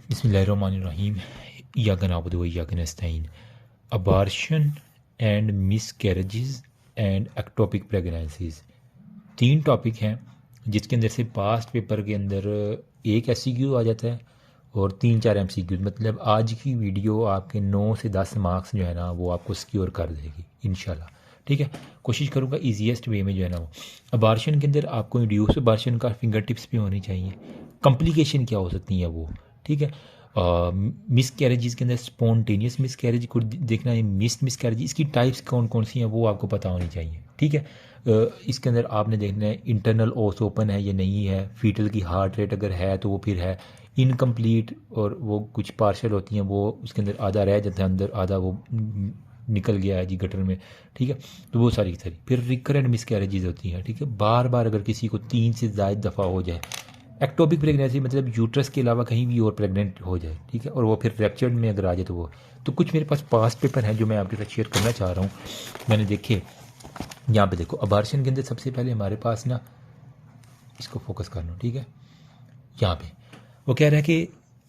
बिस्मिल्लाहिर्रहमानिर्रहीम। इय्याका नअबुदु व इय्याका नस्तईन। Abortion and miscarriages and ectopic pregnancies, तीन टॉपिक हैं जिसके अंदर से पास्ट पेपर के अंदर एक एमसीक्यू आ जाता है और तीन चार एमसीक्यू। मतलब आज की वीडियो आपके 9 से 10 मार्क्स जो है ना वो आपको सिक्योर कर देगी इंशाल्लाह। ठीक है, कोशिश करूँगा ईजीएस्ट वे में जो है ना वो। अबार्शन के अंदर आपको इंड्यूस अबार्शन का फिंगर टिप्स भी होनी चाहिए। कॉम्प्लिकेशन क्या हो सकती हैं वो, ठीक है। मिस कैरेजेस के अंदर स्पॉन्टेनियस मिस कैरेज को देखना है, मिस कैरेज इसकी टाइप्स कौन कौन सी हैं वो आपको पता होनी चाहिए। ठीक है, इसके अंदर आपने देखना है इंटरनल ओस ओपन है या नहीं है, फीटल की हार्ट रेट अगर है तो वो फिर है इनकम्प्लीट, और वो कुछ पार्शल होती हैं, वो उसके अंदर आधा रह जाता है अंदर, आधा वो निकल गया है जी गटर में। ठीक है, तो वो सारी सारी फिर रिकरेंट मिस कैरेजेस होती हैं। ठीक है, बार बार अगर किसी को 3 से ज़्यादा दफ़ा हो जाए। एक्टोपिक प्रेगनेंसी मतलब यूट्रस के अलावा कहीं भी और प्रेग्नेंट हो जाए। ठीक है, और वो फिर फ्रैक्चर्ड में अगर आ जाए तो वो। तो कुछ मेरे पास पास्ट पेपर हैं जो मैं आपके साथ शेयर करना चाह रहा हूँ। मैंने देखे यहाँ पे, देखो अबार्शन के अंदर सबसे पहले हमारे पास ना, इसको फोकस कर लो। ठीक है, यहाँ पे वो कह रहा है कि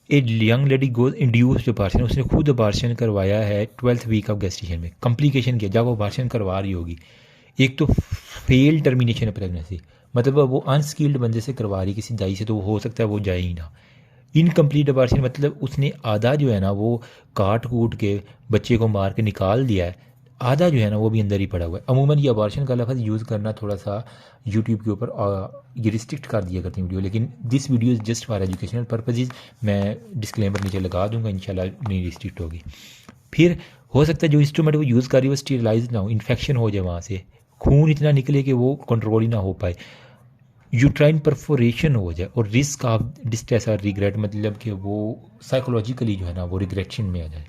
a young lady goes induced abortion, उसने खुद अबार्शन करवाया है 12th वीक ऑफ गेस्टेशन में। कॉम्प्लिकेशन किया जब वो अबार्शन करवा रही होगी, एक तो फेल टर्मिनेशन ऑफ प्रेगनेंसी, मतलब वो अनस्किल्ड बंदे से करवा रही किसी दाई से, तो हो सकता है वो जाए ही ना। इनकम्प्लीट अबार्शन मतलब उसने आधा जो है ना वो काट कूट के बच्चे को मार के निकाल दिया है, आधा जो है ना वो भी अंदर ही पड़ा हुआ है। अमूमन ये अबार्शन का लफ्ज़ यूज़ करना थोड़ा सा यूट्यूब के ऊपर ये रिस्ट्रिक्ट कर दिया करती वीडियो, लेकिन this video is just for educational purposes. मैं डिस्क्लेमर नीचे लगा दूंगा, इंशाल्लाह नहीं रिस्ट्रिक्ट होगी। फिर हो सकता है जो इंस्ट्रूमेंट वो यूज़ कर रही है वो स्टीरलाइज ना हो, इन्फेक्शन हो जाए, वहाँ से खून इतना निकले कि वो कंट्रोल ही ना हो पाए, यूट्राइन परफोरेशन हो जाए, और रिस्क ऑफ डिस्ट्रेस और रिग्रेट, मतलब कि वो साइकोलॉजिकली जो है ना वो रिग्रेशन में आ जाए।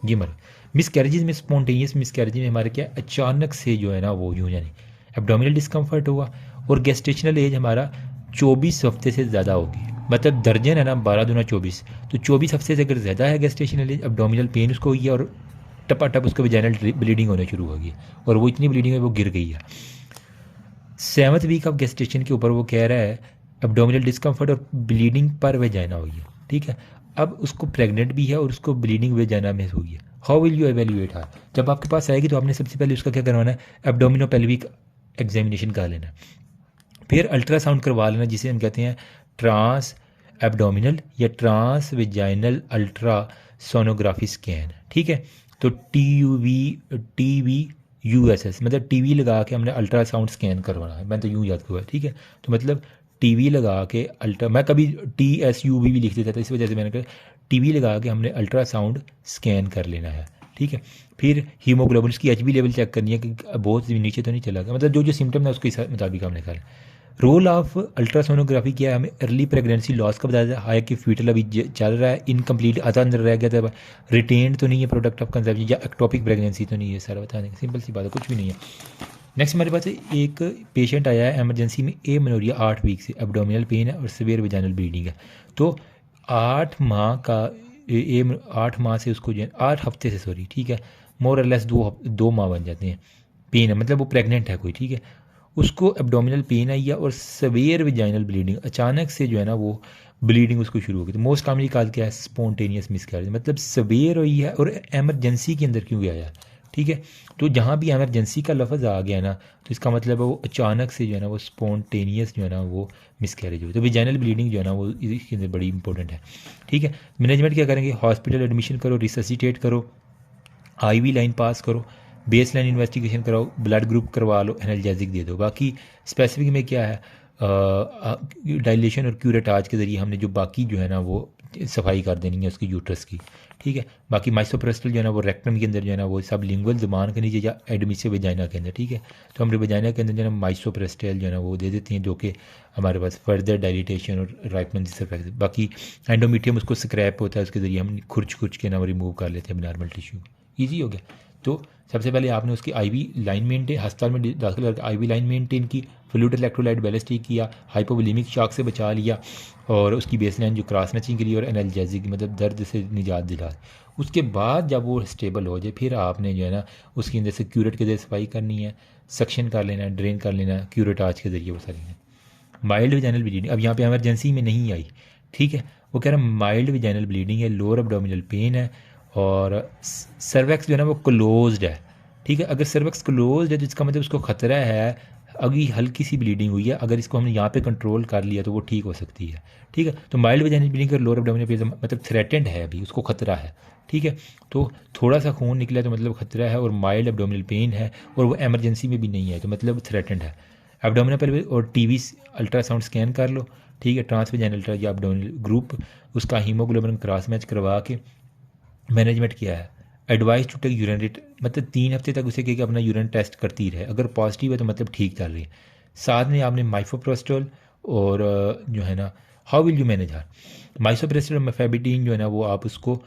जी मरे मिस कैरेजेस में, स्पॉन्टेनियस मिस कैरेज में हमारे क्या अचानक से जो है ना वो यूँ यानी एब्डोमिनल डिस्कम्फर्ट हुआ, और गेस्टेशनल एज हमारा 24 हफ्ते से ज़्यादा होगी। मतलब दर्जन है ना 12 दूना 24, तो 24 हफ्ते से अगर ज़्यादा है गेस्टेशनल एज, एब्डोमिनल पेन उसको हुई है और टपाटप उसको वेजाइनल ब्लीडिंग होने शुरू होगी, और वो इतनी ब्लीडिंग है वो गिर गई है। 7th वीक ऑफ गेस्टेशन के ऊपर वो कह रहा है एब्डोमिनल डिस्कम्फर्ट और ब्लीडिंग पर वेजाइना हुई है। ठीक है, अब उसको प्रेग्नेंट भी है और उसको ब्लीडिंग वेजाइना में हुई है। हाउ विल यू एवेल्यूएट हर? जब आपके पास आएगी तो आपने सबसे पहले उसका क्या करवाना है, एब्डोमिनो पेल्विक एग्जामिनेशन कर लेना, फिर अल्ट्रासाउंड करवा लेना जिसे हम कहते हैं ट्रांस एब्डोमिनल या trans vaginal ultra sonography scan. ठीक है, तो TVUSS मतलब टीवी लगा के हमने अल्ट्रासाउंड स्कैन करवाना है। मैं तो यूँ याद हुआ है। ठीक है, तो मतलब टीवी लगा के अल्ट्रा, मैं कभी TSUV भी लिख देता था, इस वजह से मैंने कहा टीवी लगा के हमने अल्ट्रासाउंड स्कैन कर लेना है। ठीक है, फिर हीमोग्लोबिन की HB लेवल चेक करनी है कि बहुत नीचे तो नहीं चला गया, मतलब जो जो सिम्टम है उसके मुताबिक हमने कर। रोल ऑफ अल्ट्रासोनोग्राफी क्या है, हमें अर्ली प्रेगनेंसी लॉस का बताया है कि फीटल अभी चल रहा है, इनकम्प्लीट आधा अंदर रह गया था, रिटेन्ड तो नहीं है प्रोडक्ट ऑफ कंसेप्शन, या एक्टोपिक प्रेगनेंसी तो नहीं है, सारा बताने की सिंपल सी बात है, कुछ भी नहीं है। नेक्स्ट हमारे पास एक पेशेंट आया है एमरजेंसी में, एमेनोरिया 8 वीक से, एब्डोमिनल पेन है और सीवियर वेजाइनल ब्लीडिंग है। तो 8 माह का 8 माह से उसको जो 8 हफ्ते से सॉरी, ठीक है, मोर और लेस 2 माह बन जाते हैं, पेन है, मतलब वो प्रेग्नेंट है कोई। ठीक है, उसको एब्डोमिनल पेन आई है और सवेयर वेजाइनल ब्लीडिंग, अचानक से जो है ना वो ब्लीडिंग उसको शुरू हो गई। तो मोस्ट कॉमनली कॉज क्या है, स्पॉन्टेनियस मिसकैरेज, मतलब सवेयर हुई है और एमरजेंसी के अंदर क्यों गया है। ठीक है, तो जहाँ भी एमरजेंसी का लफ्ज़ आ गया ना तो इसका मतलब है वो अचानक से जो है ना वो स्पॉन्टेनियस जो है ना वो मिसकैरेज हुई। तो वेजाइनल ब्लीडिंग जो है ना वो इसके अंदर बड़ी इंपॉर्टेंट है। ठीक है, मैनेजमेंट क्या करेंगे, हॉस्पिटल एडमिशन करो, रिससिटेट करो, IV लाइन पास करो, बेस लाइन इन्वेस्टिगेशन कराओ, ब्लड ग्रुप करवा लो, एनाल्जेसिक दे दो। बाकी स्पेसिफिक में क्या है, डायलेशन और क्यूरेटाज के ज़रिए हमने जो बाकी जो है ना वो सफाई कर देनी है उसकी यूट्रस की। ठीक है, बाकी माइसोप्रेस्टल जो है ना वो रेक्टम के अंदर जो है ना वो सब लिंगुअल ज़ुबान के नीचे या एडमिसिव वेजाइना के अंदर। ठीक है, तो हमने वेजाइना के अंदर जो है ना माइसोप्रेस्टल जो है ना वो दे देती हैं, जो कि हमारे पास फर्दर डायलिटेशन और राइपमेंट से इफेक्ट। बाकी एंडोमीट्रियम उसको स्क्रैप होता है, उसके ज़रिए हम खुर्च खुर्च के ना रिमूव कर लेते हैं नॉर्मल टिश्यू, ईजी हो गया। तो सबसे पहले आपने उसकी IV लाइन मेंटेन, अस्पताल में दाखिल करके IV लाइन मेंटेन की, फ्लूइड इलेक्ट्रोलाइट बैलेंस ठीक किया, हाइपोवोलेमिक शॉक से बचा लिया, और उसकी बेस लाइन जो क्रॉस मैचिंग के लिए और एनाल्जेसिक मतलब दर्द से निजात दिला। उसके बाद जब वो स्टेबल हो जाए फिर आपने जो है ना उसके अंदर से क्यूरेट के जरिए सफाई करनी है, सक्शन कर लेना है, ड्रेन कर लेना है क्यूरेटाज के ज़रिए वो सारी है। माइल्ड वेजाइनल ब्लीडिंग अब यहाँ पे एमरजेंसी में नहीं आई। ठीक है, वो कह रहा है माइल्ड विजाइनल ब्लीडिंग है, लोअर एब्डोमिनल पेन है और सर्वेक्स जो है ना वो क्लोज्ड है। ठीक है, अगर सर्वेक्स क्लोज्ड है तो इसका मतलब उसको ख़तरा है, अभी हल्की सी ब्लीडिंग हुई है, अगर इसको हमने यहाँ पे कंट्रोल कर लिया तो वो ठीक हो सकती है। ठीक है, तो माइल्ड विजाइनल ब्लीडिंग और लोअर एब्डोमिनल पेन मतलब थ्रेटेंड है, अभी उसको खतरा है। ठीक है, तो थोड़ा सा खून निकला तो मतलब खतरा है, और माइल्ड एब्डोमिनल पेन है और वो एमरजेंसी में भी नहीं है तो मतलब थ्रेटेंड है। एब्डोमिनल पहले और टीवी अल्ट्रासाउंड स्कैन कर लो। ठीक है, ट्रांसवेजाइनल अल्ट्रा या एब्डोमिनल ग्रुप, उसका हीमोग्लोबिन क्रॉस मैच करवा के मैनेजमेंट किया है। Advice to take urine rate, मतलब 3 हफ्ते तक उसे कि अपना यूरिन टेस्ट करती रहे, अगर पॉजिटिव है तो मतलब ठीक चल रही है। साथ में आपने माइफोप्रोस्टोल और जो है ना, हाउ विल यू मैनेज हर, माइसोप्रेस्टोल और मेफेबिटीन जो है ना वो आप उसको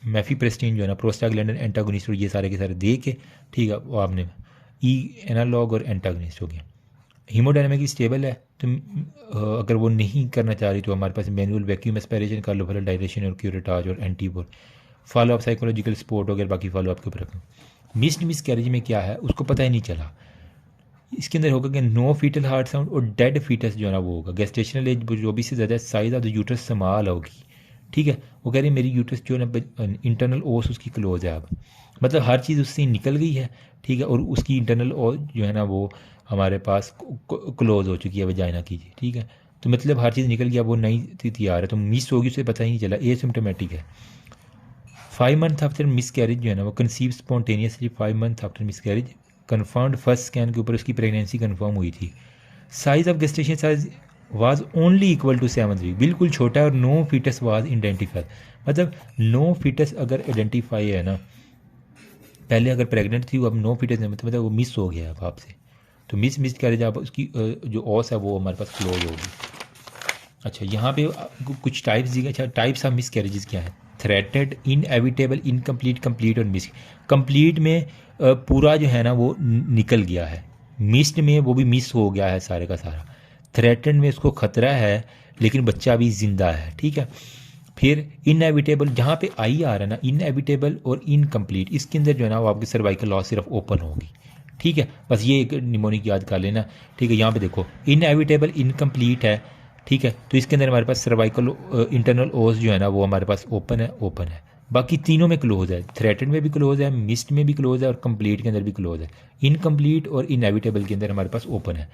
मेफीप्रेस्टीन जो है ना प्रोस्टाग्लैंडिन एंटागोनिस्ट, ये सारे के सारे दे के, ठीक है, वो आपने एनालॉग और एंटागोनिस्ट हो गया। हीमोडायनामिक स्टेबल है, तो अगर वो नहीं करना चाह रही तो हमारे पास मैनुअल वैक्यूम एस्पिरेशन कर लो, फिर डायरेक्शन और क्यूरेटाज और एंटीबोर, फॉलो अप साइकोलॉजिकल सपोर्ट वगैरह, बाकी फॉलो अप के ऊपर रखो। मिस कैरेज में क्या है उसको पता ही नहीं चला, इसके अंदर होगा कि नो फीटल हार्ट साउंड और डेड फीटस जो है ना वो होगा। गेस्टेशनल एज जो भी से ज़्यादा size of the uterus small होगी। ठीक है, वो कह रही है मेरी यूट्रस जो है ना इंटरनल ओस उसकी क्लोज है अब, मतलब हर चीज़ उससे निकल गई है। ठीक है, और उसकी इंटरनल ओस जो है ना वो हमारे पास क्लोज हो चुकी है वजाइना की। ठीक है, तो मतलब हर चीज़ निकल गया, वो नई तैयार है, तो मिस होगी उसे पता ही नहीं चला, एसिम्टोमेटिक है। 5 मंथ आफ्टर मिस कैरेज जो है ना वो conceive spontaneously 5 month after miscarriage, confirmed first scan के ऊपर उसकी प्रेगनेंसी कन्फर्म हुई थी। Size of gestation size was only equal to 7 week, बिल्कुल छोटा है, और नो फीटस वाज आइडेंटिफाइड, मतलब नो फीटस अगर आइडेंटिफाई है ना, पहले अगर प्रेग्नेंट थी वो अब नो फीटस है, मतलब वो मिस हो गया अब आपसे, तो मिस कैरेज आप उसकी जो ऑस है वो हमारे पास क्लोज होगी। अच्छा, यहाँ पे कुछ टाइप्स दी गए। अच्छा, टाइप्स ऑफ मिस कैरेजेस क्या है, थ्रेटेड, इनएविटेबल, इनकम्प्लीट, कंप्लीट और मिस। कंप्लीट में पूरा जो है ना वो निकल गया है, मिस्ड में वो भी मिस हो गया है सारे का सारा, थ्रेटेड में उसको खतरा है लेकिन बच्चा अभी जिंदा है। ठीक है, फिर इनएविटेबल, जहाँ पे आई आ रहा है ना, इनएविटेबल और इनकम्प्लीट, इसके अंदर जो है ना वो आपकी सर्वाइकल लॉस सिर्फ ओपन होगी। ठीक है, बस ये एक निमोनिक याद कर लेना। ठीक है, यहाँ पे देखो इनएविटेबल, इनकम्प्लीट है। ठीक है, तो इसके अंदर हमारे पास सर्वाइकल इंटरनल ओस जो है ना वो हमारे पास ओपन है, बाकी तीनों में क्लोज है, थ्रेटेड में भी क्लोज है, मिस्ड में भी क्लोज है और कंप्लीट के अंदर भी क्लोज है। इनकम्प्लीट और इनएविटेबल के अंदर हमारे पास ओपन है।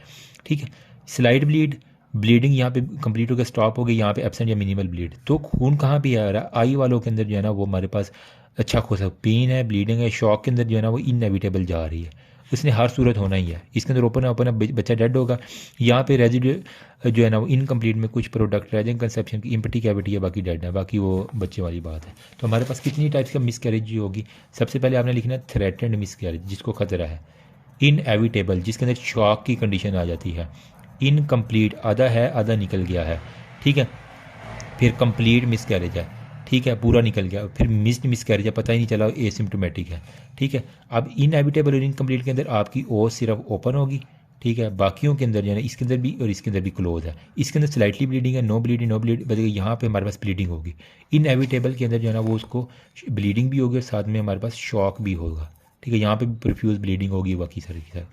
ठीक है, स्लाइड ब्लीडिंग यहाँ पे कंप्लीट हो गया, स्टॉप हो गई, यहाँ पे एब्सेंट या मिनिमल ब्लीड। तो खून कहाँ पे आ रहा है, आई वालों के अंदर जो है ना वो हमारे पास अच्छा खोसा पेन है, ब्लीडिंग है, शॉक के अंदर जो है ना वो इनएविटेबल जा रही है, उसने हर सूरत होना ही है, इसके अंदर ओपन है, बच्चा डेड होगा। यहाँ पे रेजिडुअल जो है ना वो इनकम्प्लीट में कुछ प्रोडक्ट रह जाएंगे, कंसेप्शन की इम्पटी कैविटी है, बाकी डेड है, बाकी वो बच्चे वाली बात है। तो हमारे पास कितनी टाइप्स का मिस कैरेज होगी, सबसे पहले आपने लिखना है थ्रेटेंड मिस कैरेज जिसको खतरा है, इनएविटेबल जिसके अंदर शॉक की कंडीशन आ जाती है, इनकम्प्लीट आधा है आधा निकल गया है। ठीक है, फिर कंप्लीट मिस कैरेज है, ठीक है, पूरा निकल गया, फिर मिस कैरेज है, पता ही नहीं चला, एसिम्टोमेटिक है। ठीक है, अब इनएविटेबल और इनकम्प्लीट के अंदर आपकी ओस सिर्फ ओपन होगी। ठीक है, बाकियों के अंदर जो है ना इसके अंदर भी और इसके अंदर भी क्लोज है, इसके अंदर स्लाइटली ब्लीडिंग है, नो ब्लीड बल्कि यहाँ पे हमारे पास ब्लीडिंग होगी। इनएविटेबल के अंदर जो है ना वो उसको ब्लीडिंग भी होगी और साथ में हमारे पास शॉक भी होगा। ठीक है, यहाँ पे प्रोफ्यूज ब्लीडिंग होगी, बाकी सारी की सारी।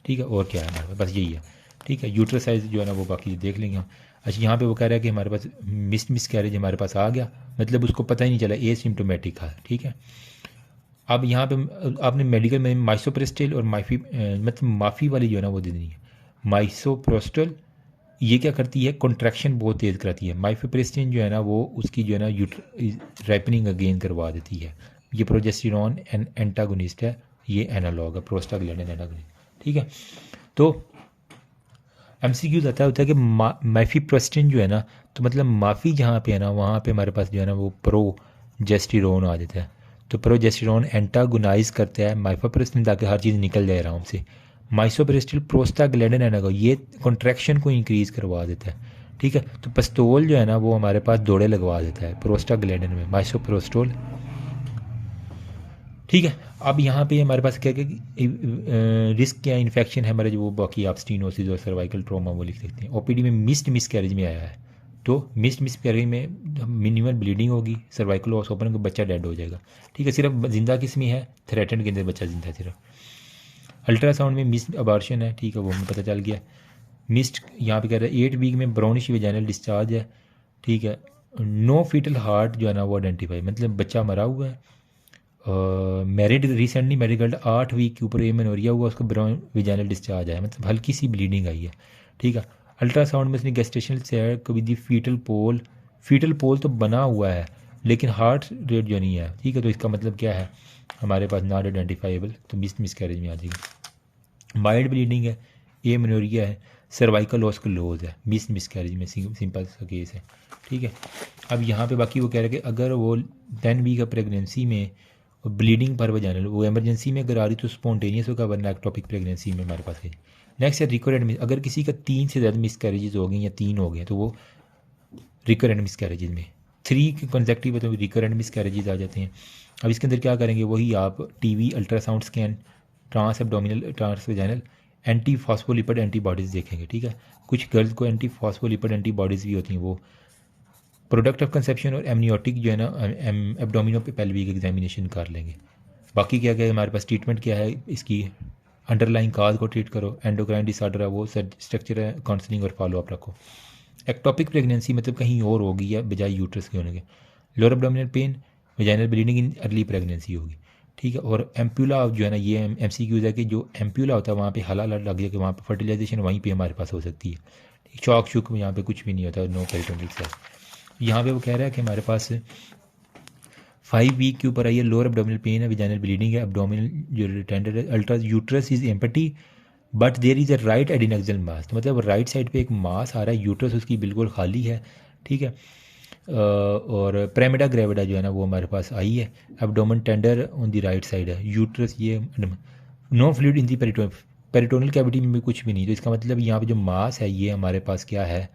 ठीक है, और क्या है हमारे पास, बस यही है। ठीक है, यूट्रस साइज जो है ना वो बाकी देख लेंगे हम। अच्छा, यहाँ पे वो कह रहा है कि हमारे पास मिस कैरेज हमारे पास आ गया, मतलब उसको पता ही नहीं चला, एसिम्टोमेटिक था। ठीक है, अब यहाँ पे आपने मेडिकल में माइसोप्रेस्टल और मतलब माफ़ी वाली जो है ना वो दे देनी है। माइसोप्रोस्टल ये क्या करती है, कॉन्ट्रैक्शन बहुत तेज़ कराती है, माइफेप्रेस्टिन जो है ना वो उसकी जो है ना रैपनिंग अगेन करवा देती है। ये प्रोजेस्टेरॉन एंटागोनिस्ट है, ये एनालॉग है प्रोस्टाग्लैंडिन एनागोनिस्ट। ठीक है, तो एमसीक्यूज आता होता है कि माइफीप्रेस्टिन जो है ना, तो मतलब माफ़ी जहाँ पे है ना वहाँ पे हमारे पास जो है ना वो प्रोजेस्टेरॉन आ जाता है, तो प्रोजेस्टेरॉन एंटागोनाइज करता है माइफेप्रेस्टिन ताकि हर चीज़ निकल जाए आराम से। माइसोप्रेस्टिल प्रोस्टाग्लैंडिन एनागो ये कॉन्ट्रैक्शन को इंक्रीज़ करवा देता है। ठीक है, तो पस्तोल जो है ना वो हमारे पास दौड़े लगवा देता है प्रोस्टाग्लैंडिन में, माइसोप्रोस्टोल। ठीक है, अब यहाँ पे हमारे पास क्या क्या रिस्क क्या इन्फेक्शन है हमारे, जो वो बाकी आप स्टीनोसिस और सर्वाइकल ट्रॉमा वो लिख सकते हैं। ओपीडी में मिस कैरेज में आया है, तो मिस कैरेज में मिनिमल ब्लीडिंग होगी, सर्वाइकल लॉस ओपन का बच्चा डेड हो जाएगा। ठीक है, सिर्फ जिंदा किस में है, थ्रेटेंड के अंदर बच्चा जिंदा है सिर्फ। अल्ट्रासाउंड में मिस अबार्शन है, ठीक है, वो हमें पता चल गया। मिस्ड यहाँ पे कह रहा है 8 वीक में ब्राउनिश वेजाइनल डिस्चार्ज है, ठीक है। नो फीटल हार्ट जो है ना वो आइडेंटिफाई, मतलब बच्चा मरा हुआ है, married, recently married girl, 8 week के ऊपर एमेनोरिया हुआ, उसको ब्राउन विजाइनल डिस्चार्ज आया, मतलब हल्की सी ब्लीडिंग आई है। ठीक है। अल्ट्रासाउंड में उसने गेस्टेशनल से कभी दी फीटल पोल तो बना हुआ है लेकिन हार्ट रेट जो नहीं है। ठीक है। तो इसका मतलब क्या है, हमारे पास नॉट आइडेंटिफाइबल, तो मिस कैरेज में आ जाएगी। माइल्ड ब्लीडिंग है, एमेनोरिया है, सर्वाइकल ऑस्कुलोज है, मिस कैरेज में सिंपल सा केस है। ठीक है। अब यहाँ पे बाकी वो कह रहे हैं कि अगर वो 10 वीक ऑफ प्रेगनेंसी में ब्लीडिंग पर वजाइनल, वो इमरजेंसी में अगर आ रही तो स्पॉन्टेनियस होगा, वरना एक्टोपिक प्रेगनेंसी में हमारे पास है। नेक्स्ट है रिकरेंट, अगर किसी का 3 से ज़्यादा मिस कैरेजेस हो गई या 3 हो गए तो वो रिकरेंट मिस कैरेजेस में, 3 के कंसेक्टिव है तो रिकरेंट मिस कैरेजेस आ जाते हैं। अब इसके अंदर क्या करेंगे, वही आप TV, ultrasound scan, trans abdominal, trans vaginal, anti phospholipid antibodies देखेंगे। ठीक है। कुछ गर्ल्स को एंटी फॉस्फोलिपिड एंटीबॉडीज़ भी होती हैं, वो प्रोडक्ट ऑफ कंसेप्शन और एमनियोटिक जो है ना एब्डोमिनो पे पेल्विक एग्जामिनेशन कर लेंगे। बाकी क्या क्या है हमारे पास, ट्रीटमेंट क्या है इसकी, अंडरलाइंग काज को ट्रीट करो, एंडोक्राइन डिसऑर्डर है वो स्ट्रक्चर है, काउंसलिंग और फॉलो अप रखो। एक्टोपिक प्रेगनेंसी मतलब कहीं और होगी या बजाय यूट्रस के होने के। Lower abdominal pen, vaginal bleeding in early pregnancy होगी। ठीक है। और एम्प्यूला जो है ना, ये MCQs है कि जो एम्प्यूला होता है वहाँ पे हला लग गया कि वहाँ पे फर्टिलाइजेशन वहीं पे हमारे पास हो सकती है। चौक शुक में यहाँ पे कुछ भी नहीं होता, नो पेरिटोनियल सेल। यहाँ पे वो कह रहा है कि हमारे पास 5 वीक के ऊपर आई है, लोअर एब्डोमिनल पेन है, विजाइनल ब्लीडिंग है, एब्डोमिनल जो टेंडर है, ultra uterus is empty but there is a right adnexal mass, तो मतलब राइट साइड पे एक मास आ रहा है, यूट्रस उसकी बिल्कुल खाली है। ठीक है। और प्रेमिडा ग्रेविडा जो है ना वो हमारे पास आई है, abdomen tender on the right side है, यूट्रस ये, no fluid in the peritoneal cavity में भी कुछ भी नहीं, तो इसका मतलब यहाँ पे जो मास है ये हमारे पास क्या है,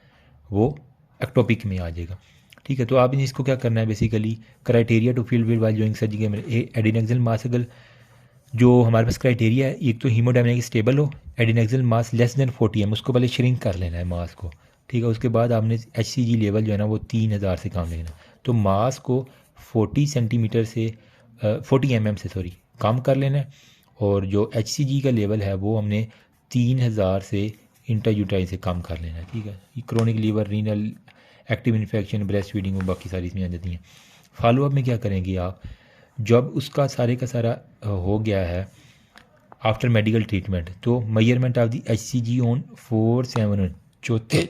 वो एक्टोपिक में आ जाएगा। ठीक है। तो आप इसको क्या करना है, basically criteria to field with while joining surgical adnexal mass, अगर जो हमारे पास क्राइटेरिया है, एक तो हीमोडायनामिक स्टेबल हो, एडिनेक्सल मास लेस देन 40 उसको पहले श्रिंक कर लेना है मास को। ठीक है। उसके बाद आपने HCG लेवल जो है ना वो 3000 से कम लेना, तो मास को 40 सेंटीमीटर से 40 mm से सॉरी कम कर लेना है, और जो HCG का लेवल है वो हमने 3000 से इंट्रायूटाइन से कम कर लेना है। ठीक है। Chronic liver, renal, active infection, breast feeding और बाकी सारी इसमें आ जाती हैं। फॉलोअप में क्या करेंगे आप, जब उसका सारे का सारा हो गया है आफ्टर मेडिकल ट्रीटमेंट, तो measurement of the HCG on 4, 7 चौथे,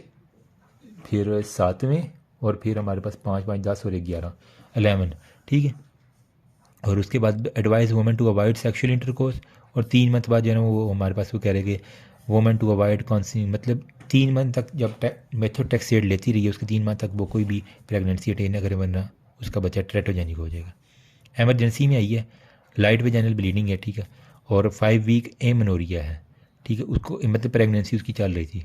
फिर 7वें, और फिर हमारे पास 5, 5, 10 और 11, 11। ठीक है। और उसके बाद advice women to avoid sexual intercourse, और 3 मंथ बाद जो है ना वो हमारे पास वो कह रहे कि वुमेन टू अवॉइड कॉन्सिंग, मतलब 3 मंथ तक जब मेथोट्रेक्सेट लेती रही है उसके 3 मंथ तक वो कोई भी प्रेगनेंसी अटेन न करे, वरना उसका बच्चा ट्रेटोजेनिक हो जाएगा। एमरजेंसी में आई है, लाइट वेजाइनल ब्लीडिंग है। ठीक है। और 5 वीक एमेनोरिया है। ठीक है। उसको मतलब प्रेगनेंसी उसकी चल रही थी,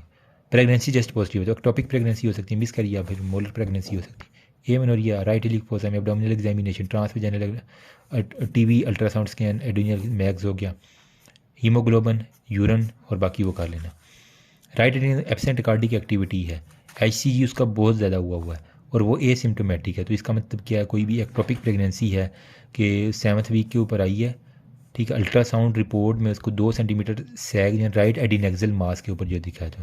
प्रेगनेंसी जस्ट पॉजिटिव है, तो एक्टोपिक प्रेगनेंसी हो सकती है, मिस करिए, फिर मोलर प्रेगनेंसी हो सकती है। एमेनोरिया, राइट इलिक फोसा में abdominal examination, trans vaginal, TV, ultrasound scan, adrenal मैग्स हो गया, हीमोग्लोबिन, यूरिन और बाकी वो कर लेना। राइट एब्सेंट कार्डिक एक्टिविटी है, HCG उसका बहुत ज़्यादा हुआ है और वो एसिम्टोमेटिक है, तो इसका मतलब क्या है, कोई भी एक्टोपिक प्रेगनेंसी है कि 7th वीक के ऊपर आई है। ठीक है। अल्ट्रासाउंड रिपोर्ट में उसको 2 सेंटीमीटर सैग या राइट एडिनेक्सल मास के ऊपर जो दिखा है, तो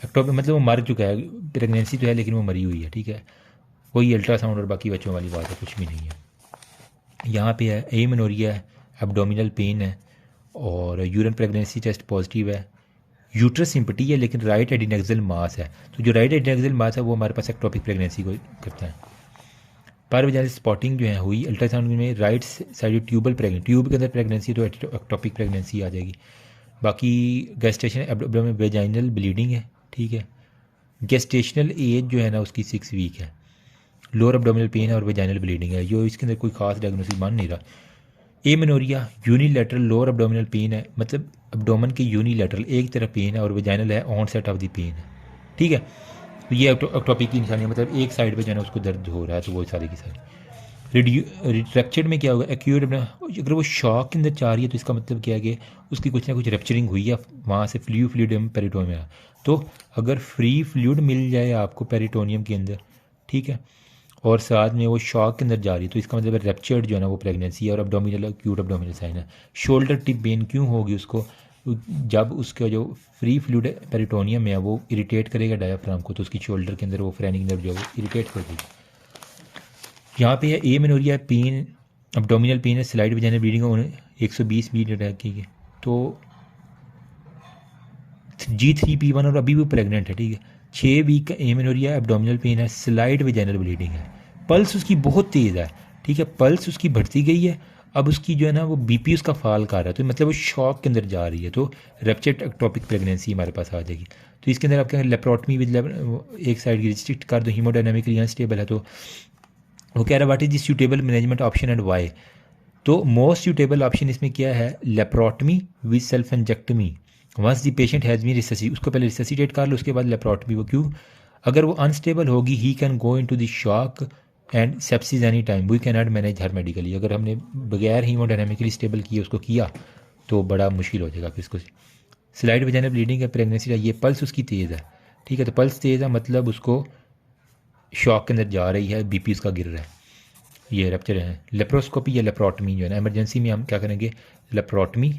एक्टोपिक मतलब वो मर चुका है, प्रेगनेंसी तो है लेकिन वो मरी हुई है। ठीक है। वही अल्ट्रासाउंड और बाकी बच्चों वाली बात है, कुछ भी नहीं है। यहाँ पे है एमेनोरिया है, एब्डोमिनल पेन है, और यूरिन प्रेगनेंसी टेस्ट पॉजिटिव है, यूट्रस सिंपटी है लेकिन राइट एडिनेक्सल मास है, तो जो राइट एडिनेक्सल मास है वो हमारे पास एक्टोपिक प्रेगनेंसी को करता है। पर वजह स्पॉटिंग जो है हुई अल्ट्रासाउंड में, राइट साइड ट्यूब के अंदर प्रेगनेंसी, तो एक्टोपिक प्रेगनेंसी आ जाएगी। बाकी गेस्टेशन एब्डोमिनल वेजाइनल ब्लीडिंग है। ठीक है। गेस्टेशनल एज जो है ना उसकी 6 वीक है, लोअर एब्डोमिनल पेन और वेजाइनल ब्लीडिंग है, जो इसके अंदर कोई खास डायग्नोसिस बन नहीं रहा। Amenorrhoea, unilateral lower abdominal pain है, मतलब एब्डोमन के यूनिलैटरल एक तरफ पेन है, और वेजाइनल है onset of the pain है। ठीक है। तो ये एक्टोपिक की निशानी, मतलब एक साइड पे जो है ना उसको दर्द हो रहा है, तो वो सारी की सारी। रिट्रैक्चर्ड में क्या होगा, एक्यूट, अगर वो शॉक के अंदर जा रही है तो इसका मतलब क्या है कि उसकी कुछ ना कुछ रप्चरिंग हुई है, वहाँ से फ्लूइड पेरिटोनियम में। तो अगर फ्री फ्लूइड मिल जाए आपको पेरिटोनियम के अंदर, ठीक है, और साथ में वो शॉक के अंदर जा रही है, तो इसका मतलब रैप्चर्ड जो है ना वो प्रेगनेंसी है, और एब्डोमिनल एक्यूट एब्डोमिनल साइन है। शोल्डर टिप पेन क्यों होगी उसको, जब उसका जो फ्री फ्लूइड पेरिटोनियम है वो इरिटेट करेगा डायाफ्राम को, तो उसकी शोल्डर के अंदर वो फ्रेनिक नर्व जो है वो इरिटेट कर देगी। यहाँ पे है ए मेनोरिया पेन, अब्डोमिनल पेन है, स्लाइड वजाइनल ब्लीडिंग है, 120 बीट अटैक की है। तो G3P1 और अभी भी प्रेग्नेंट है, ठीक है। 6 वीक का एमेनोरिया, एब्डोमिनल पेन है, स्लाइड वजाइनल ब्लीडिंग है, पल्स उसकी बहुत तेज़ है, ठीक है, पल्स उसकी बढ़ती गई है। अब उसकी जो है ना वो बीपी उसका फाल कर रहा है, तो मतलब वो शॉक के अंदर जा रही है, तो रेप्चर्ड एक्टोपिक प्रेगनेंसी हमारे पास आ जाएगी। तो इसके अंदर आपके लेप्रोटमी विद एक साइड की रिस्ट्रिक्ट कर दो, हीमोडायनामिकली अनस्टेबल है, तो वो कह रहा है what is the suitable management option and why. तो मोस्ट सूटेबल ऑप्शन इसमें क्या है, laparotomy with salpingectomy. Once the patient has been रिससी, उसको पहले रिससीटेट कर लो, उसके बाद लेप्रोटमी। वो क्यों, अगर वो अनस्टेबल होगी he can go into the shock and sepsis any time, we can not manage her medically. अगर हमने बगैर हीमोडायनामिकली स्टेबल किए उसको किया तो बड़ा मुश्किल हो जाएगा फिर इसको। स्लाइड वजाइनल ब्लीडिंग है, प्रेगनेंसी है, ये पल्स उसकी तेज़ है, ठीक है, तो पल्स तेज़ है मतलब उसको शॉक के अंदर जा रही है, बीपी उसका गिर रहा है, ये रप्चर है। लेप्रोस्कोपी या लेप्रोटमी जो है ना, इमरजेंसी में हम क्या करेंगे, लेप्रोटमी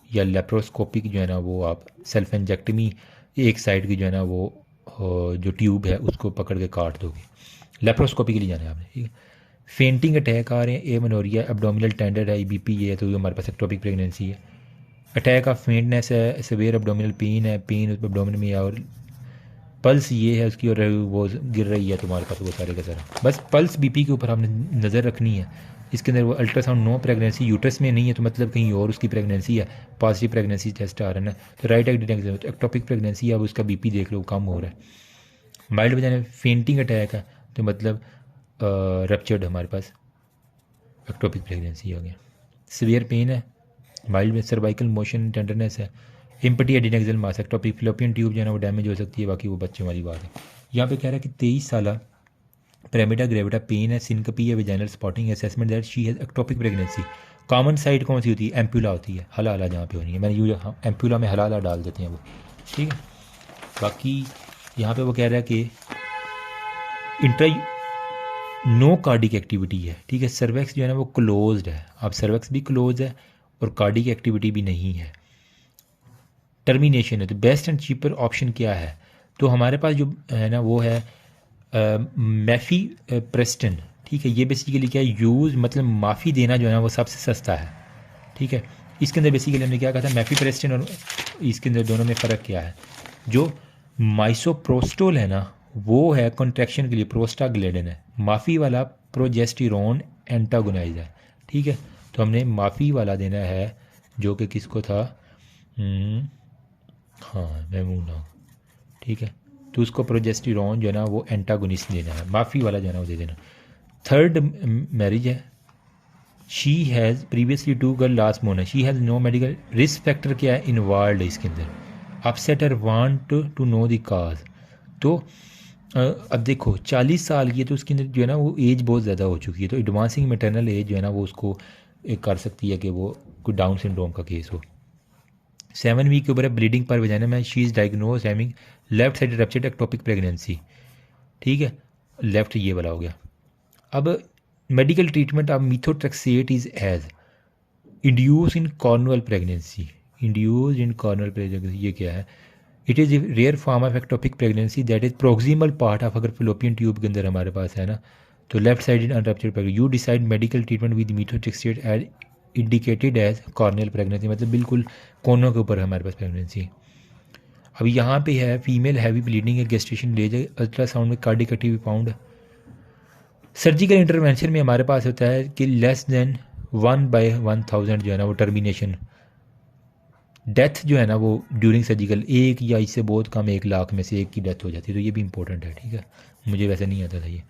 या लेप्रोस्कोपी की जो है ना वो आप सेल्फ इंजेक्टमी, एक साइड की जो है ना वो जो ट्यूब है उसको पकड़ के काट दोगे, लेप्रोस्कोपी के लिए जाना है आपने, ठीक है। फेंटिंग अटैक आ रहे हैं, ए मेनोरिया, एब्डोमिनल टेंडर है, बीपी ये है, तो हमारे पास एक्टोपिक प्रेगनेंसी है। अटैक ऑफ फेंटनेस है, सेवियर एब्डोमिनल पेन है, पेन उस एब्डोमिन में, और पल्स ये है उसकी, और वो गिर रही है तुम्हारे पास, वो सारे का सारा। बस पल्स बीपी के ऊपर हमने नज़र रखनी है। इसके अंदर वो अल्ट्रासाउंड, नो प्रेगनेंसी, यूट्रस में नहीं है, तो मतलब कहीं और उसकी प्रेगनेंसी है, पॉजिटिव प्रेगनेंसी टेस्ट आ रहा है ना, तो राइट एक्ट एक्टोपिक प्रेगनेंसी है, अब उसका बीपी देख लो कम हो रहा है। माइल्ड वजह फेंटिंग अटैक है, तो मतलब रप्चर्ड हमारे पास एक्टोपिक प्रेगनेंसी हो गया। सीवियर पेन है, माइल्ड में सर्वाइकल मोशन टेंडरनेस है, इम्पटी एडिनेक्सल मास, एक्टोपिक फिलोपियन ट्यूब जो है ना वो डैमेज हो सकती है, बाकी वो बच्चे वाली बात है। यहाँ पे कह रहा है कि 23 साल प्रेमिडा ग्रेविटा पेन है, सिंकपी है, vaginal spotting, assessment that she has ectopic pregnancy. Common side कौन सी होती है, एम्पुला होती है, हला हला जहाँ पे होनी है, मैंने यूँ एम्पुला में हला हला डाल देते हैं वो, ठीक है। बाकी यहाँ पे वो कह रहा है कि इंट्रा नो कार्डिक एक्टिविटी है, ठीक है, सर्वेक्स जो है ना वो क्लोज्ड है, अब सर्वेक्स भी क्लोज है और कार्डिक एक्टिविटी भी नहीं है, टर्मिनेशन है। तो बेस्ट एंड चीपर ऑप्शन क्या है, तो हमारे पास जो है ना वो है मैफ़ी प्रेस्टन, ठीक है। ये बेसिकली क्या है, यूज़ मतलब माफ़ी देना जो है ना वो सबसे सस्ता है, ठीक है। इसके अंदर बेसिकली हमने क्या कहा था, मैफ़ी प्रेस्टन और इसके अंदर दोनों में फ़र्क क्या है। जो माइसोप्रोस्टोल है ना वो है कॉन्ट्रैक्शन के लिए, प्रोस्टाग्लैंडिन है, माफ़ी वाला प्रोजेस्टिरोन एंटागोनाइज है, ठीक है। तो हमने माफ़ी वाला देना है जो कि किसको था, हाँ मेमूना, ठीक है। तो उसको प्रोजेस्टिरोन जो है ना वो एंटागोनिस्ट देना है, माफ़ी वाला जो है ना वो दे देना। थर्ड मैरिज है, she has previously 2 girl last मोना, she has no medical risk factor क्या है इन्वॉल्व है इसके अंदर, अपसेटर want to know the cause. तो अब देखो 40 साल की है, तो उसके अंदर जो है ना वो एज बहुत ज़्यादा हो चुकी है, तो एडवांसिंग मेटरनल एज जो है ना वो उसको कर सकती है कि वो कोई डाउन सिंड्रोम का केस हो। 7 वीक के ऊपर है, ब्लीडिंग पर वजाइना में, she is diagnose having left side ruptured ectopic pregnancy, ठीक है, लेफ्ट ये वाला हो गया। अब medical treatment of methotrexate is as induce in cornual pregnancy, induce in cornual pregnancy ये क्या है, it is rare form of ectopic pregnancy that is proximal part of, अगर फिलोपियन ट्यूब के अंदर हमारे पास है ना, तो left side in unruptured pregnancy, you decide medical treatment with methotrexate as indicated as cornual pregnancy, मतलब बिल्कुल कोनों के ऊपर हमारे पास प्रेगनेंसी। अब यहाँ पे है फीमेल हैवी ब्लीडिंग है, गेस्टेशन ले जाए, अल्ट्रासाउंड में cardiac activity found. Surgical intervention में हमारे पास होता है कि लेस देन 1/1000 जो है ना वो टर्मिनेशन, डेथ जो है ना वो ड्यूरिंग सर्जिकल, एक या इससे बहुत कम 1 लाख में से एक की डेथ हो जाती है, तो ये भी इंपॉर्टेंट है, ठीक है, मुझे वैसे नहीं आता था ये।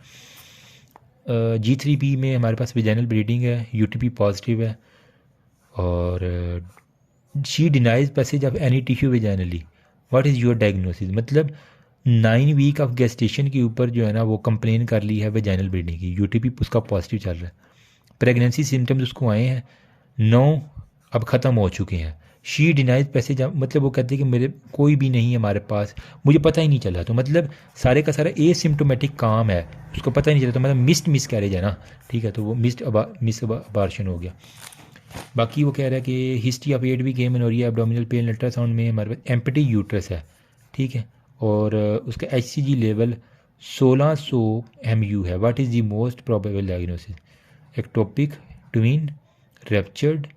G3P में हमारे पास विजाइनल ब्लीडिंग है, UTP पॉजिटिव है, और she denies passage of any tissue vaginally, what is your diagnosis, मतलब 9 वीक ऑफ गेस्टेशन के ऊपर जो है ना वो कंप्लेन कर ली है विजाइनल ब्लीडिंग की, UTP उसका पॉजिटिव चल रहा है, प्रेगनेंसी सिम्टम्स उसको आए हैं 9 अब ख़त्म हो चुके हैं। शी डिनाइज पैसेज, मतलब वो कहते हैं कि मेरे कोई भी नहीं है हमारे पास, मुझे पता ही नहीं चला, तो मतलब सारे का सारा एसिम्टोमेटिक काम है, उसको पता ही नहीं चला, तो मतलब मिस कैरेज है ना, ठीक है, तो वो मिस अबार्शन हो गया। बाकी वो कह रहा है कि history of 8 week amenorrhoea abdominal pain ultrasound में हमारे पास एम्प्टी यूट्रस है, ठीक है, और उसका HCG लेवल 1600 MU है। What is the most probable diagnosis? Ectopic, twin, raptured,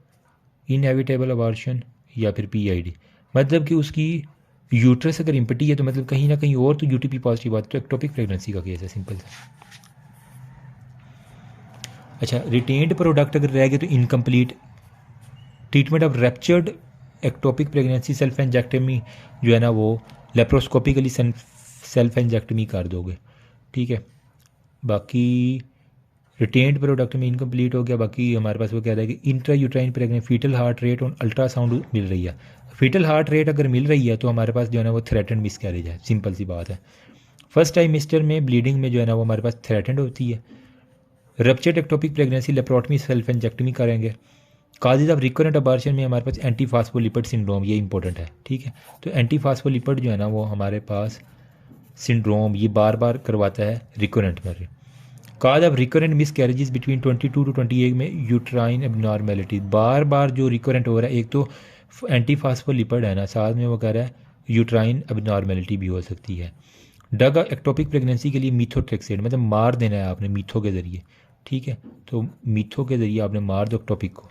inevitable abortion या फिर PID। मतलब कि उसकी यूट्रस अगर इम्पटी है तो मतलब कहीं ना कहीं और तो UTP पॉजिटिव बात, तो एक्टोपिक प्रेगनेंसी का केस है, सिंपल सा। अच्छा, रिटेन्ड प्रोडक्ट अगर रह गए तो incomplete. Treatment of ruptured ectopic pregnancy salpingectomy जो है ना वो लेप्रोस्कोपिकली सेल्फ एंजेक्टमी कर दोगे, ठीक है। बाकी रिटेन्ड प्रोडक्ट में इनकम्प्लीट हो गया। बाकी हमारे पास वो कह रहा है कि intra uterine pregnant foetal heart rate और अल्ट्रासाउंड मिल रही है। फीटल हार्ट रेट अगर मिल रही है तो हमारे पास जो है ना वो थ्रेटेंड मिसकैरेज है, सिंपल सी बात है। फर्स्ट टाइम मिस्टर में ब्लीडिंग में जो है ना वो हमारे पास थ्रेटेंड होती है। Ruptured ectopic pregnancy laparotomy salpingectomy करेंगे। काजेज ऑफ रिकरेंट अबार्शन में हमारे पास एंटीफास्फोलिपिड सिंड्रोम, ये इंपॉर्टेंट है, ठीक है। तो एंटीफास्फोलिपिड जो है ना वो हमारे पास सिंड्रोम ये बार बार करवाता है रिकरेंट में। Cause of recurrent miscarriages between 22 to 28 में यूट्राइन एबनॉर्मेलिटी, बार बार जो रिकरेंट हो रहा है, एक तो एंटीफास्फोलिपिड है ना, साथ में वो कह रहा है यूट्राइन एबनॉर्मेलिटी भी हो सकती है। ड्रग एक्टोपिक प्रेगनेंसी के लिए मीथोट्रेक्सेट, मतलब मार देना है आपने मीथो के ज़रिए, ठीक है। तो मीथो के ज़रिए आपने मार दो एक्टोपिक को।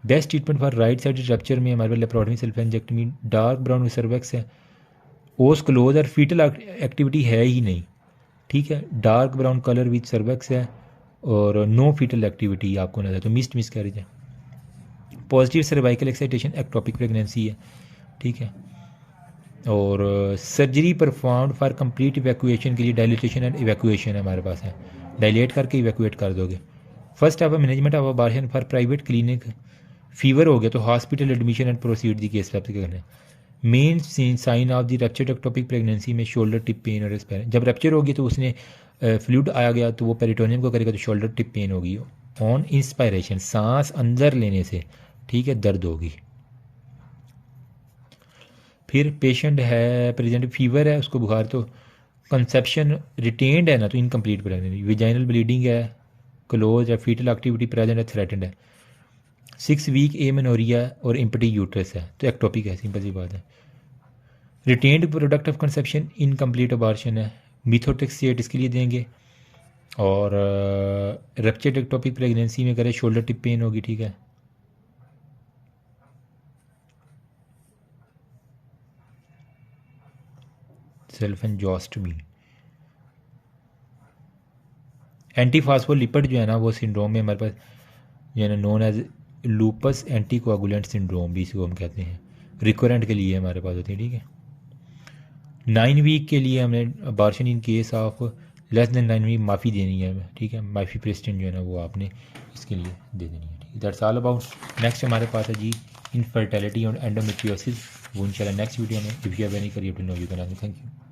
Best treatment for right side rupture में हमारे पास laparotomy salpingectomy, dark brown cervix है, ओस क्लोज और फीटल एक्टिविटी है ही नहीं, ठीक है। Dark brown colour with cervix है और नो फीटल एक्टिविटी आपको नजर, तो मिस कैरेज है। Positive cervical excitation ectopic pregnancy है, ठीक है। और surgery performed for complete evacuation के लिए डायलिटेशन एंड इवैक्यूएशन हमारे पास है, डायलेट करके इवैक्यूएट कर दोगे। First of management of abortion for private clinic, fever हो गया तो hospital admission and proceed the case सबसे करना है। Main sign of the ruptured ectopic pregnancy में शोल्डर टिप पेन और रेस्पिरेशन, जब रप्चर होगी तो उसने फ्लूइड आया गया तो वो पेरिटोनियम को करेगा तो शोल्डर टिप पेन होगी। ऑन इंस्पायरेशन, सांस अंदर लेने से, ठीक है, दर्द होगी। फिर पेशेंट है प्रेजेंट फीवर है, उसको बुखार, तो कंसेप्शन रिटेन्ड है ना तो इनकम्प्लीट प्रेगनेंसी। विजाइनल ब्लीडिंग है, क्लोज है, फीटल एक्टिविटी प्रेजेंट है, थ्रेटेंड है। 6 वीक एमेनोरिया और इम्पटी यूट्रस है तो एक्टोपिक है, सिंपल सी बात है। Retained product of conception incomplete abortion है, मिथोट्रेक्सेट इसके लिए देंगे। और रप्चर्ड एक्टोपिक प्रेगनेंसी में करें शोल्डर टिप पेन होगी, ठीक है। सेल्फ एंजोस्टमी। एंटीफास्फोलिपिड जो है ना वो सिंड्रोम में हमारे पास जो है ना known as lupus anticoagulant syndrome भी इसको हम कहते हैं, रिकरेंट के लिए हमारे पास होती है, ठीक है। 9 वीक के लिए हमने abortion in case of less than 9 week माफ़ी देनी है, ठीक है। माफ़ी प्रेस्टेंट जो है ना वो आपने इसके लिए दे देनी है, ठीक है। That's all about. नेक्स्ट हमारे पास है जी इनफर्टिलिटी और एंडोमेट्रियोसिस, वो इंशाल्लाह नेक्स्ट वीडियो में। If you have any career to know you can. Thank you.